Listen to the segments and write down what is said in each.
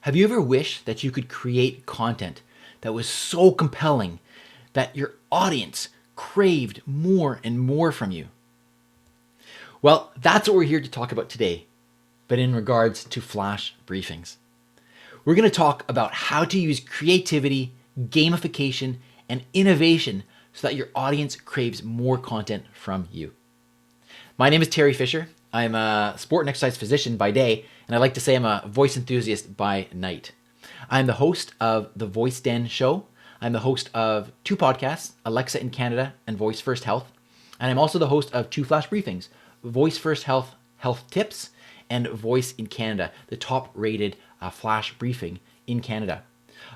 Have you ever wished that you could create content that was so compelling that your audience craved more and more from you? Well, that's what we're here to talk about today, but in regards to flash briefings. We're going to talk about how to use creativity, gamification, and innovation so that your audience craves more content from you. My name is Teri Fisher. I'm a sport and exercise physician by day, and I like to say I'm a voice enthusiast by night. I'm the host of The Voice Den Show. I'm the host of two podcasts, Alexa in Canada and Voice First Health. And I'm also the host of two flash briefings, Voice First Health Health Tips and Voice in Canada, the top rated flash briefing in Canada.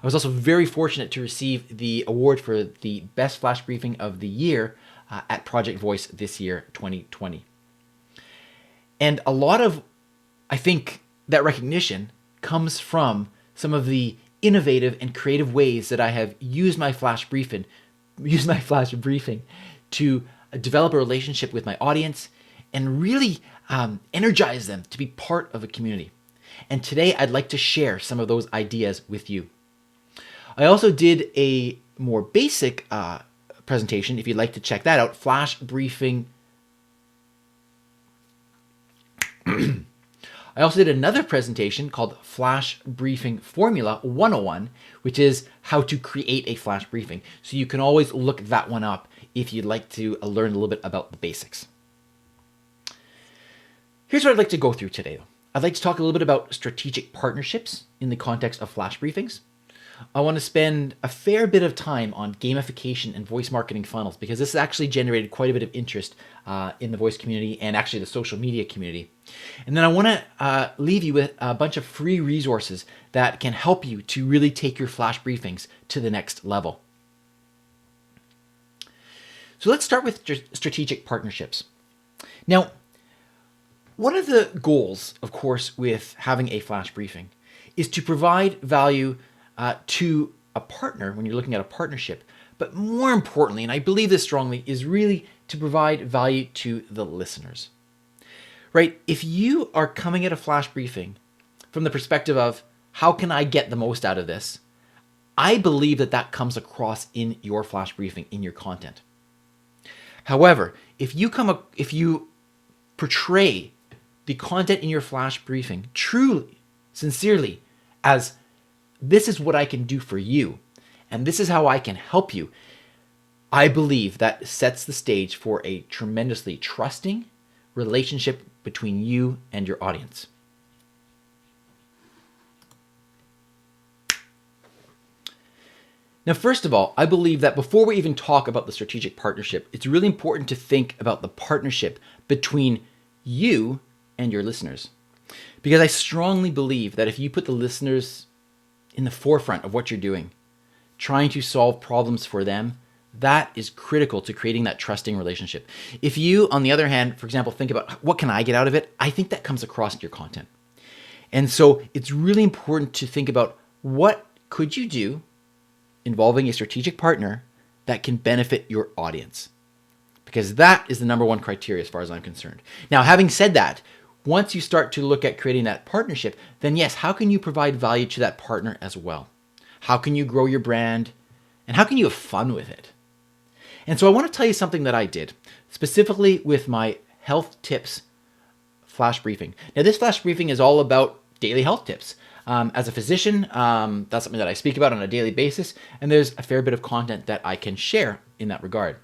I was also very fortunate to receive the award for the best flash briefing of the year at Project Voice this year, 2020. And a lot of, I think, that recognition comes from some of the innovative and creative ways that I have used my flash briefing to develop a relationship with my audience and really energize them to be part of a community. And today I'd like to share some of those ideas with you. I also did a more basic presentation, if you'd like to check that out, flash briefing. I also did another presentation called Flash Briefing Formula 101, which is how to create a flash briefing. So you can always look that one up if you'd like to learn a little bit about the basics. Here's what I'd like to go through today, though. I'd like to talk a little bit about strategic partnerships in the context of flash briefings. I want to spend a fair bit of time on gamification and voice marketing funnels because this has actually generated quite a bit of interest in the voice community and actually the social media community. And then I want to leave you with a bunch of free resources that can help you to really take your flash briefings to the next level. So let's start with strategic partnerships. Now, one of the goals, of course, with having a flash briefing is to provide value to a partner when you're looking at a partnership. But more importantly, and I believe this strongly, is really to provide value to the listeners. Right? If you are coming at a flash briefing from the perspective of how can I get the most out of this, I believe that that comes across in your flash briefing, in your content. However, if you portray the content in your flash briefing truly, sincerely, as this is what I can do for you, and this is how I can help you, I believe that sets the stage for a tremendously trusting relationship between you and your audience. Now, first of all, I believe that before we even talk about the strategic partnership, it's really important to think about the partnership between you and your listeners. Because I strongly believe that if you put the listeners in the forefront of what you're doing, trying to solve problems for them, that is critical to creating that trusting relationship. If you, on the other hand, for example, think about what can I get out of it, I think that comes across in your content. And so it's really important to think about what could you do involving a strategic partner that can benefit your audience. Because that is the number one criteria as far as I'm concerned. Now, having said that, once you start to look at creating that partnership, then yes, how can you provide value to that partner as well? How can you grow your brand? And how can you have fun with it? And so I want to tell you something that I did, specifically with my health tips flash briefing. Now, this flash briefing is all about daily health tips. As a physician, that's something that I speak about on a daily basis, and there's a fair bit of content that I can share in that regard.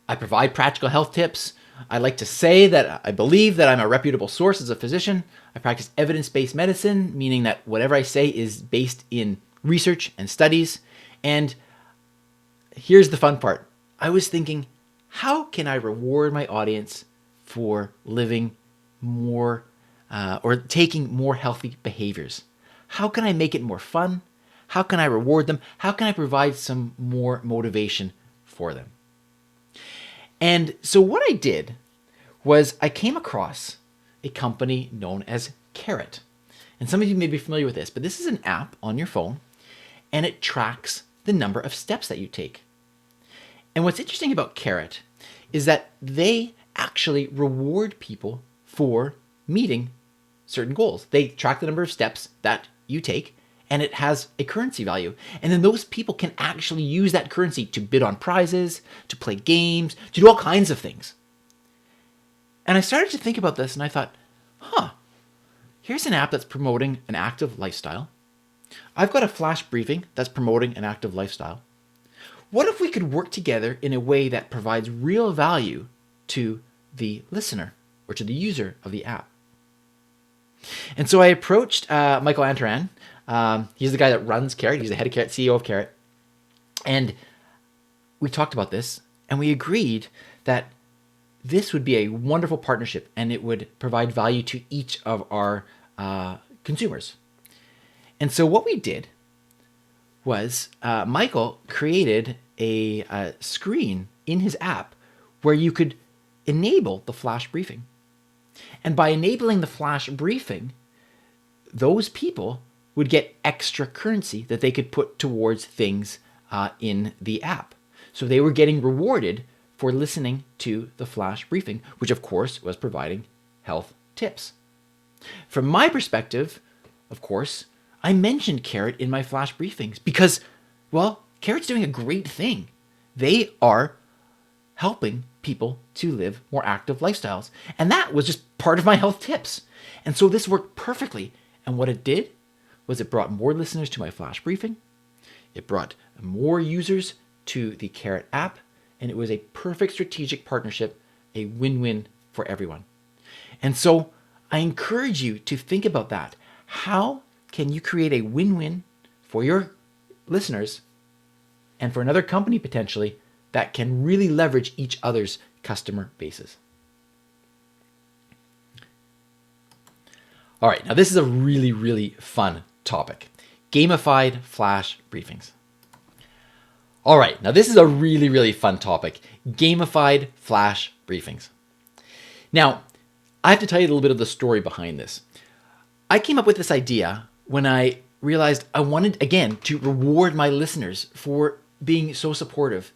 I provide practical health tips. I like to say that I believe that I'm a reputable source as a physician. I practice evidence-based medicine, meaning that whatever I say is based in research and studies. And here's the fun part. I was thinking, how can I reward my audience for living more or taking more healthy behaviors? How can I make it more fun? How can I reward them? How can I provide some more motivation for them? And so what I did was I came across a company known as Carrot. And some of you may be familiar with this, but this is an app on your phone, and it tracks the number of steps that you take. And what's interesting about Carrot is that they actually reward people for meeting certain goals. They track the number of steps that you take, and it has a currency value. And then those people can actually use that currency to bid on prizes, to play games, to do all kinds of things. And I started to think about this, and I thought, here's an app that's promoting an active lifestyle. I've got a flash briefing that's promoting an active lifestyle. What if we could work together in a way that provides real value to the listener or to the user of the app? And so I approached Michael Antaran. He's the guy that runs Carrot. He's the head of Carrot, CEO of Carrot. And we talked about this, and we agreed that this would be a wonderful partnership, and it would provide value to each of our consumers. And so what we did was Michael created a screen in his app where you could enable the flash briefing. And by enabling the flash briefing, those people would get extra currency that they could put towards things in the app. So they were getting rewarded for listening to the flash briefing, which of course was providing health tips. From my perspective, of course, I mentioned Carrot in my flash briefings because, well, Carrot's doing a great thing. They are helping people to live more active lifestyles. And that was just part of my health tips. And so this worked perfectly. And what it did was it brought more listeners to my flash briefing. It brought more users to the Carrot app. And it was a perfect strategic partnership, a win-win for everyone. And so I encourage you to think about that. How can you create a win-win for your listeners and for another company potentially that can really leverage each other's customer bases? All right, now this is a really, really fun topic. Gamified flash briefings. All right, now this is a really, really fun topic. Gamified flash briefings. Now, I have to tell you a little bit of the story behind this. I came up with this idea when I realized I wanted, again, to reward my listeners for being so supportive.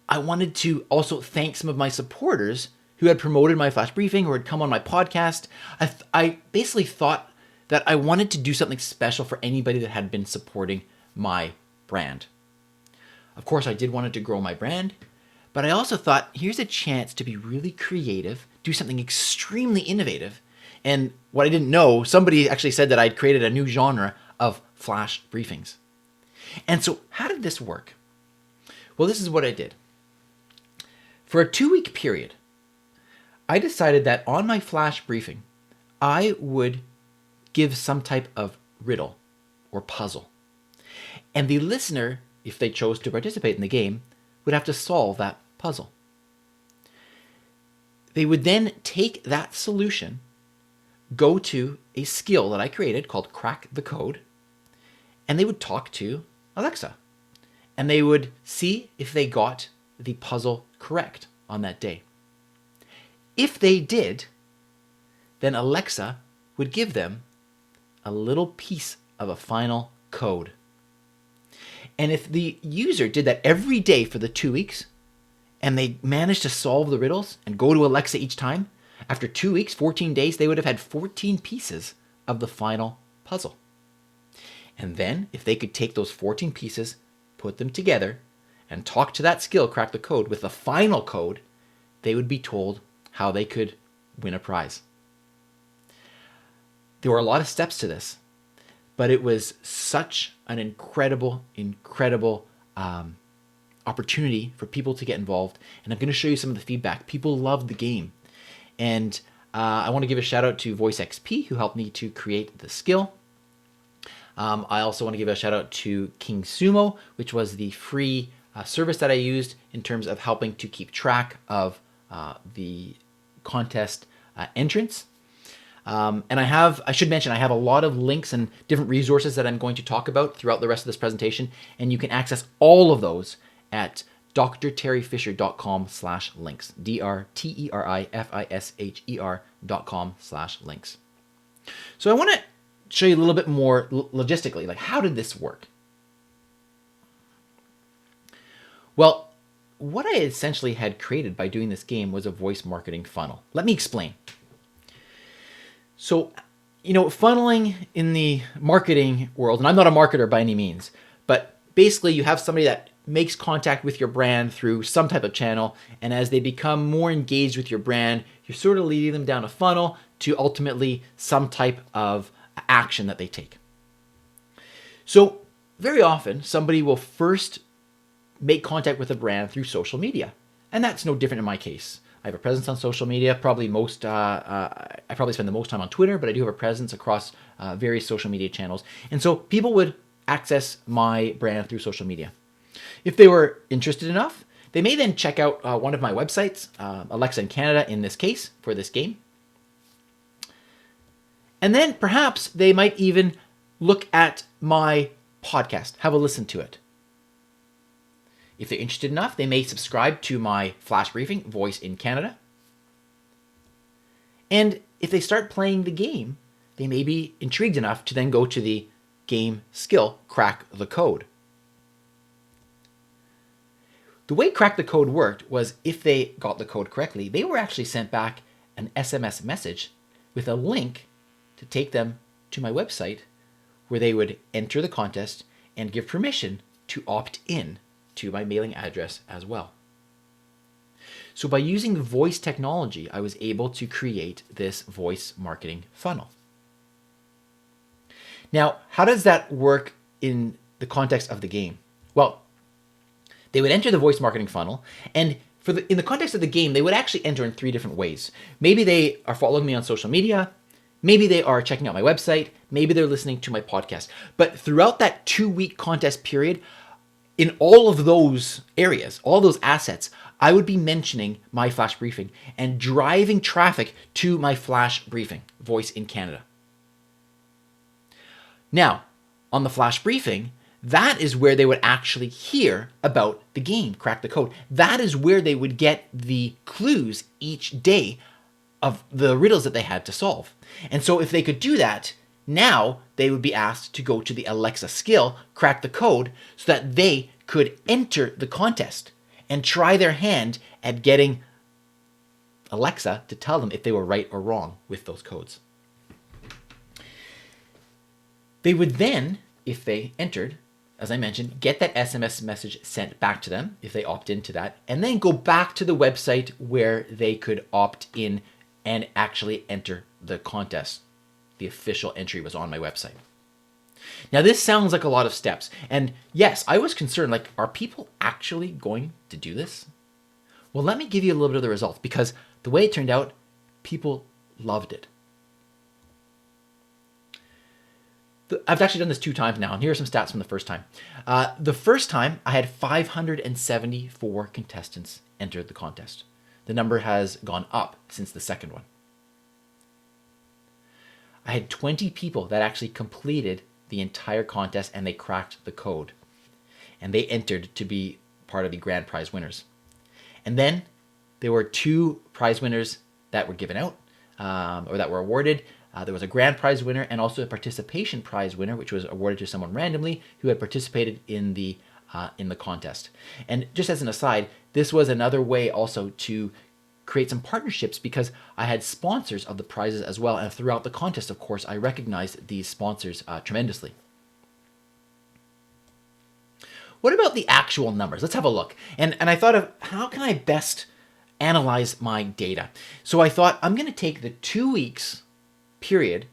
I wanted to also thank some of my supporters who had promoted my flash briefing or had come on my podcast. I basically thought that I wanted to do something special for anybody that had been supporting my brand. Of course, I did want it to grow my brand, but I also thought, here's a chance to be really creative, do something extremely innovative. And what I didn't know, somebody actually said that I'd created a new genre of flash briefings. And so how did this work? Well, this is what I did. For a 2-week period, I decided that on my flash briefing, I would give some type of riddle or puzzle. And the listener, if they chose to participate in the game, would have to solve that puzzle. They would then take that solution, go to a skill that I created called Crack the Code, and they would talk to Alexa. And they would see if they got the puzzle correct on that day. If they did, then Alexa would give them a little piece of a final code. And if the user did that every day for the 2 weeks, and they managed to solve the riddles and go to Alexa each time, after 2 weeks, 14 days, they would have had 14 pieces of the final puzzle. And then, if they could take those 14 pieces, put them together, and talk to that skill, Crack the Code, with the final code, they would be told how they could win a prize. There were a lot of steps to this, but it was such an incredible opportunity for people to get involved. And I'm going to show you some of the feedback. People loved the game. And I want to give a shout out to VoiceXP, who helped me to create the skill. I also want to give a shout out to King Sumo, which was the free service that I used in terms of helping to keep track of the contest entrants. And I should mention, I have a lot of links and different resources that I'm going to talk about throughout the rest of this presentation. And you can access all of those at drterifisher.com/links, drterifisher.com/links. So I want to show you a little bit more logistically, like how did this work? Well, what I essentially had created by doing this game was a voice marketing funnel. Let me explain. So Funneling in the marketing world, and I'm not a marketer by any means, but basically you have somebody that makes contact with your brand through some type of channel, and as they become more engaged with your brand, you're sort of leading them down a funnel to ultimately some type of action that they take. So very often somebody will first make contact with a brand through social media, and that's no different in my case. I have a presence on social media. I probably spend the most time on Twitter, but I do have a presence across various social media channels. And so people would access my brand through social media. If they were interested enough, they may then check out one of my websites, Alexa in Canada in this case, for this game. And then perhaps they might even look at my podcast, have a listen to it. If they're interested enough, they may subscribe to my flash briefing, Voice in Canada. And if they start playing the game, they may be intrigued enough to then go to the game skill, Crack the Code. The way Crack the Code worked was if they got the code correctly, they were actually sent back an SMS message with a link to take them to my website where they would enter the contest and give permission to opt in to my mailing address as well. So by using voice technology, I was able to create this voice marketing funnel. Now, how does that work in the context of the game? Well, they would enter the voice marketing funnel, and in the context of the game, they would actually enter in 3 different ways. Maybe they are following me on social media, maybe they are checking out my website, maybe they're listening to my podcast. But throughout that 2-week contest period, in all of those areas, all those assets, I would be mentioning my flash briefing and driving traffic to my flash briefing, Voice in Canada. Now, on the flash briefing, that is where they would actually hear about the game, Crack the Code. That is where they would get the clues each day of the riddles that they had to solve. And so if they could do that, now they would be asked to go to the Alexa skill, Crack the Code, so that they could enter the contest and try their hand at getting Alexa to tell them if they were right or wrong with those codes. They would then, if they entered, as I mentioned, get that SMS message sent back to them if they opt into that, and then go back to the website where they could opt in and actually enter the contest. The official entry was on my website. Now, this sounds like a lot of steps. And yes, I was concerned, are people actually going to do this? Well, let me give you a little bit of the results, because the way it turned out, people loved it. I've actually done this 2 times now, and here are some stats from the first time. The first time, I had 574 contestants enter the contest. The number has gone up since the second one. I had 20 people that actually completed the entire contest and they cracked the code. And they entered to be part of the grand prize winners. And then there were 2 prize winners that were given out or that were awarded. There was a grand prize winner and also a participation prize winner, which was awarded to someone randomly who had participated in the contest. And just as an aside, this was another way also to create some partnerships, because I had sponsors of the prizes as well. And throughout the contest, of course, I recognized these sponsors tremendously. What about the actual numbers? Let's have a look. And I thought of how can I best analyze my data? So I thought I'm going to take the 2 weeks period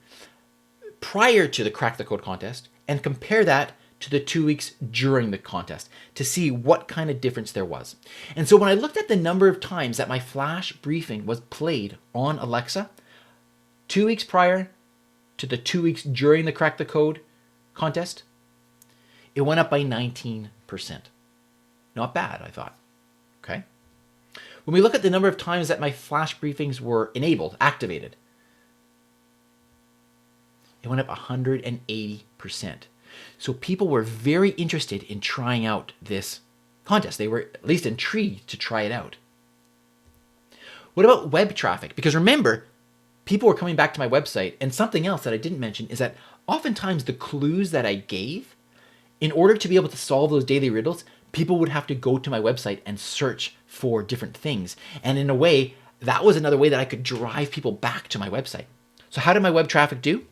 prior to the Crack the Code contest and compare that to the 2 weeks during the contest to see what kind of difference there was. And so when I looked at the number of times that my flash briefing was played on Alexa, 2 weeks prior to the 2 weeks during the Crack the Code contest, it went up by 19%. Not bad, I thought. Okay. When we look at the number of times that my flash briefings were enabled, activated, it went up 180%. So people were very interested in trying out this contest. They were at least intrigued to try it out. What about web traffic? Because remember, people were coming back to my website, and something else that I didn't mention is that oftentimes the clues that I gave, in order to be able to solve those daily riddles, people would have to go to my website and search for different things. And in a way, that was another way that I could drive people back to my website. So how did my web traffic do?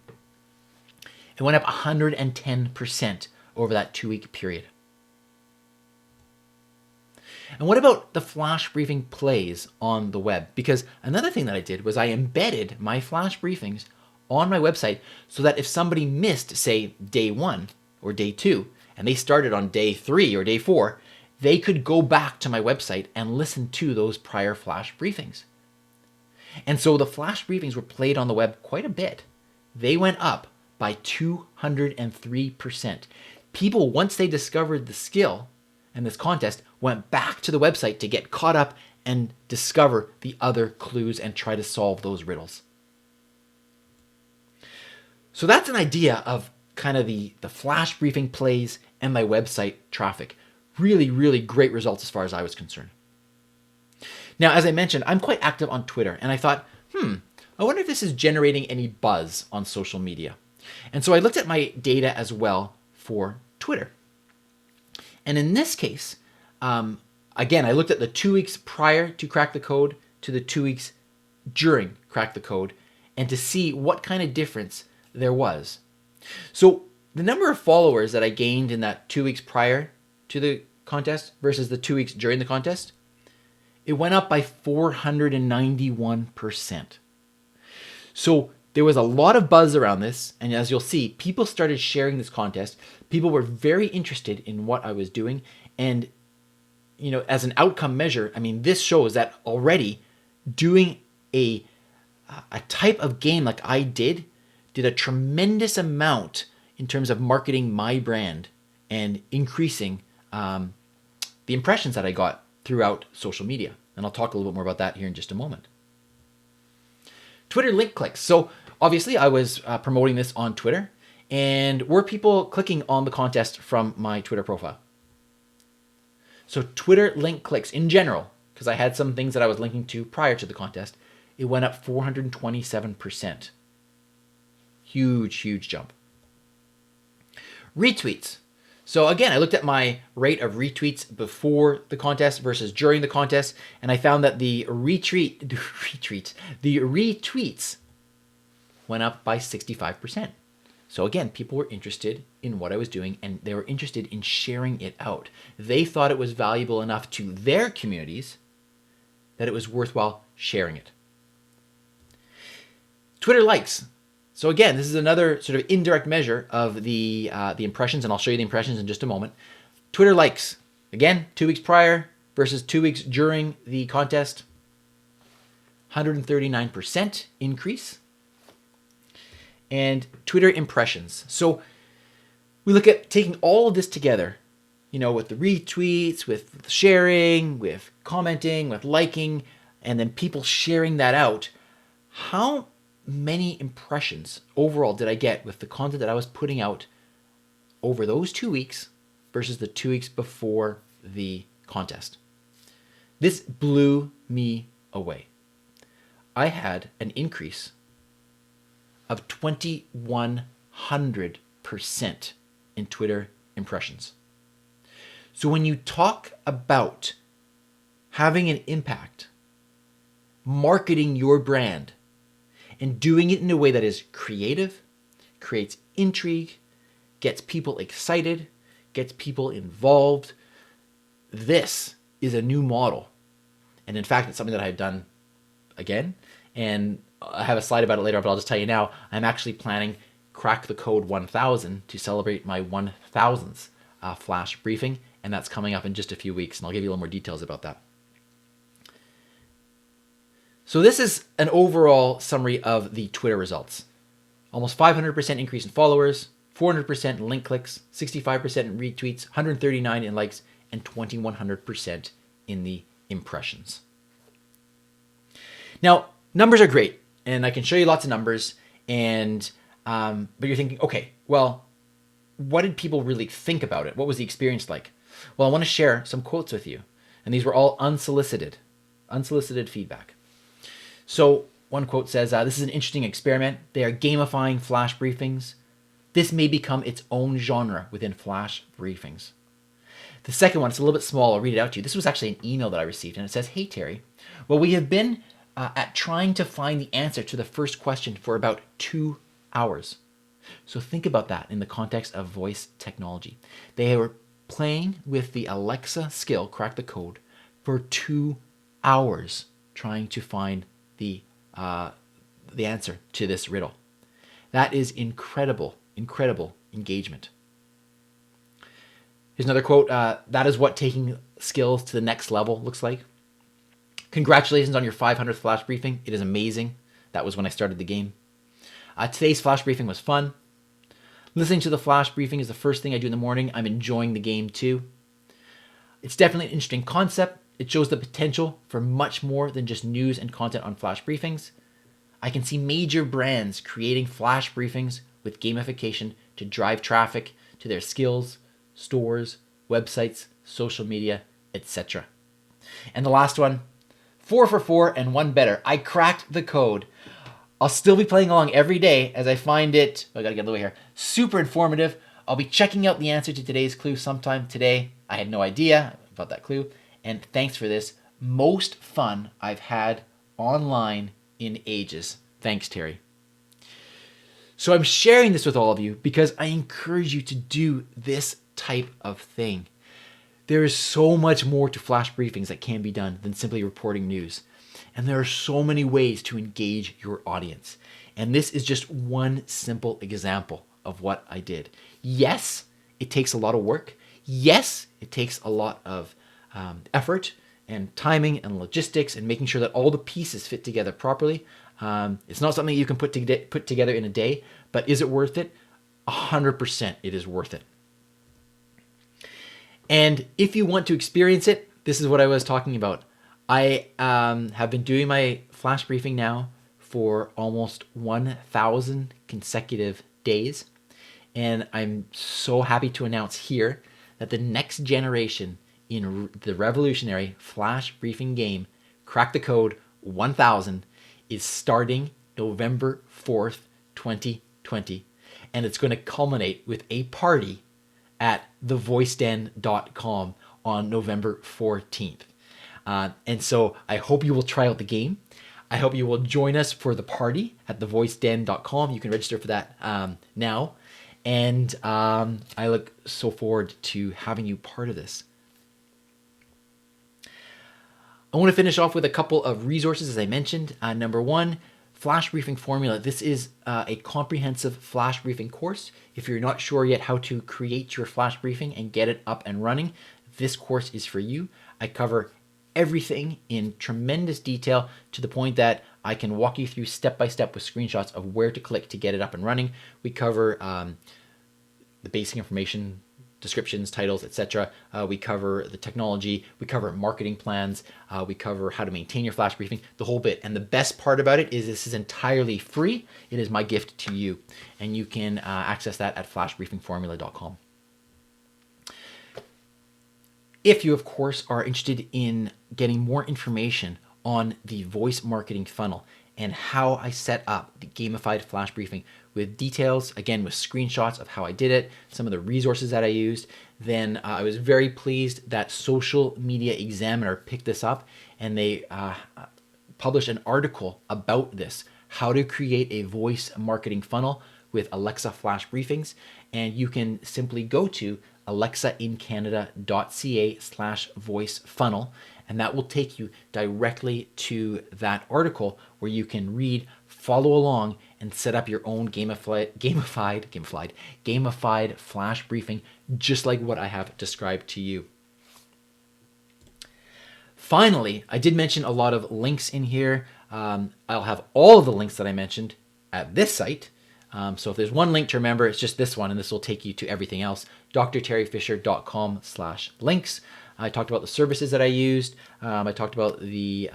It went up 110% over that 2-week period. And what about the flash briefing plays on the web? Because another thing that I did was I embedded my flash briefings on my website so that if somebody missed, say, day 1 or day 2, and they started on day 3 or day 4, they could go back to my website and listen to those prior flash briefings. And so the flash briefings were played on the web quite a bit. They went up by 203%. People, once they discovered the skill and this contest, went back to the website to get caught up and discover the other clues and try to solve those riddles. So that's an idea of kind of the flash briefing plays and my website traffic. Really, really great results as far as I was concerned. Now, as I mentioned, I'm quite active on Twitter, and I thought, I wonder if this is generating any buzz on social media. And so I looked at my data as well for Twitter. And in this case, again, I looked at the 2 weeks prior to Crack the Code to the 2 weeks during Crack the Code, and to see what kind of difference there was. So the number of followers that I gained in that 2 weeks prior to the contest versus the 2 weeks during the contest, it went up by 491%. So there was a lot of buzz around this, and as you'll see, people started sharing this contest. People were very interested in what I was doing, and as an outcome measure, I mean, this shows that already doing a type of game like I did a tremendous amount in terms of marketing my brand and increasing the impressions that I got throughout social media. And I'll talk a little bit more about that here in just a moment. Twitter link clicks. So obviously I was promoting this on Twitter, and were people clicking on the contest from my Twitter profile? So Twitter link clicks in general, because I had some things that I was linking to prior to the contest, it went up 427%. Huge, huge jump. Retweets. So again, I looked at my rate of retweets before the contest versus during the contest, and I found that the retweets went up by 65%. So again, people were interested in what I was doing, and they were interested in sharing it out. They thought it was valuable enough to their communities that it was worthwhile sharing it. Twitter likes. So again, this is another sort of indirect measure of the impressions, and I'll show you the impressions in just a moment. Twitter likes. Again, 2 weeks prior versus 2 weeks during the contest, 139% increase. And Twitter impressions. So we look at taking all of this together, with the retweets, with sharing, with commenting, with liking, and then people sharing that out. How many impressions overall did I get with the content that I was putting out over those 2 weeks versus the 2 weeks before the contest? This blew me away. I had an increase of 2,100% in Twitter impressions. So when you talk about having an impact, marketing your brand, and doing it in a way that is creative, creates intrigue, gets people excited, gets people involved, this is a new model. And in fact, it's something that I've done again, and I have a slide about it later, but I'll just tell you now, I'm actually planning Crack the Code 1000 to celebrate my 1000th flash briefing, and that's coming up in just a few weeks, and I'll give you a little more details about that. So this is an overall summary of the Twitter results. Almost 500% increase in followers, 400% in link clicks, 65% in retweets, 139% in likes, and 2,100% in the impressions. Now, numbers are great, and I can show you lots of numbers, but you're thinking, okay, well, what did people really think about it? What was the experience like? Well, I want to share some quotes with you, and these were all unsolicited feedback. So one quote says, this is an interesting experiment. They are gamifying flash briefings. This may become its own genre within flash briefings. The second one, it's a little bit small. I'll read it out to you. This was actually an email that I received, and it says, "Hey, Teri. Well, we have been at trying to find the answer to the first question for about 2 hours. So think about that in the context of voice technology. They were playing with the Alexa skill, crack the code, for 2 hours trying to find the answer to this riddle. That is incredible engagement. Here's another quote. That is what taking skills to the next level looks like. Congratulations on your 500th flash briefing. It is amazing. That was when I started the game. Today's flash briefing was fun. Listening to the flash briefing is the first thing I do in the morning. I'm enjoying the game too. It's definitely an interesting concept. It shows the potential for much more than just news and content on flash briefings. I can see major brands creating flash briefings with gamification to drive traffic to their skills, stores, websites, social media, etc. And the last one, 4 for 4 and one better. I cracked the code. I'll still be playing along every day as I find it, I gotta get the way here, super informative. I'll be checking out the answer to today's clue sometime today. I had no idea about that clue. And thanks for this. Most fun I've had online in ages. Thanks, Teri. So I'm sharing this with all of you because I encourage you to do this type of thing. There is so much more to flash briefings that can be done than simply reporting news. And there are so many ways to engage your audience. And this is just one simple example of what I did. Yes, it takes a lot of work. Yes, it takes a lot of effort and timing and logistics and making sure that all the pieces fit together properly. It's not something you can put together in a day, but is it worth it? 100% it is worth it. And if you want to experience it, this is what I was talking about. I have been doing my flash briefing now for almost 1,000 consecutive days. And I'm so happy to announce here that the next generation in the revolutionary flash briefing game, Crack the Code 1000, is starting November 4th, 2020. And it's going to culminate with a party at thevoiceden.com on November 14th. And so I hope you will try out the game. I hope you will join us for the party at thevoiceden.com. You can register for that now. And I look so forward to having you part of this. I want to finish off with a couple of resources, as I mentioned. Number one, Flash Briefing Formula. This is a comprehensive flash briefing course. If you're not sure yet how to create your flash briefing and get it up and running, this course is for you. I cover everything in tremendous detail to the point that I can walk you through step by step with screenshots of where to click to get it up and running. We cover the basic information, descriptions, titles, etc. We cover the technology. We cover marketing plans. We cover how to maintain your flash briefing, the whole bit. And the best part about it is this is entirely free. It is my gift to you. And you can access that at flashbriefingformula.com. If you, of course, are interested in getting more information on the voice marketing funnel and how I set up the gamified flash briefing with details, again, with screenshots of how I did it, some of the resources that I used, then I was very pleased that Social Media Examiner picked this up and they published an article about this, how to create a voice marketing funnel with Alexa flash briefings. And you can simply go to alexaincanada.ca/voice funnel, and that will take you directly to that article where you can read, follow along, and set up your own gamified flash briefing, just like what I have described to you. Finally, I did mention a lot of links in here. I'll have all of the links that I mentioned at this site. So if there's one link to remember, it's just this one, and this will take you to everything else. drterryfisher.com/links. I talked about the services that I used. I talked about the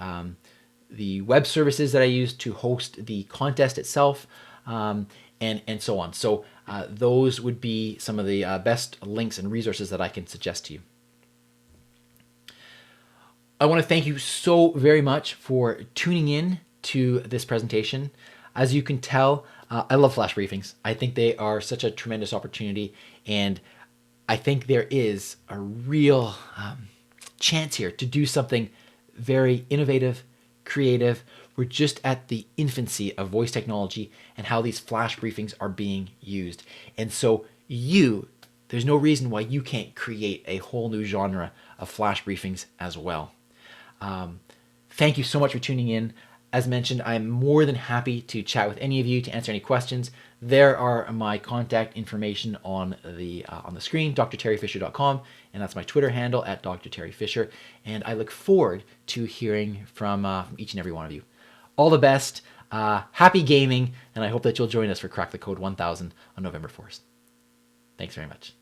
web services that I used to host the contest itself, and so on. So those would be some of the best links and resources that I can suggest to you. I want to thank you so very much for tuning in to this presentation. As you can tell, I love flash briefings. I think they are such a tremendous opportunity, and I think there is a real chance here to do something very innovative, creative, we're just at the infancy of voice technology and how these flash briefings are being used. And so there's no reason why you can't create a whole new genre of flash briefings as well. Thank you so much for tuning in. As mentioned, I'm more than happy to chat with any of you to answer any questions. There are my contact information on the screen, drterryfisher.com, and that's my Twitter handle at drterryfisher. And I look forward to hearing from each and every one of you. All the best, happy gaming, and I hope that you'll join us for Crack the Code 1000 on November 4th. Thanks very much.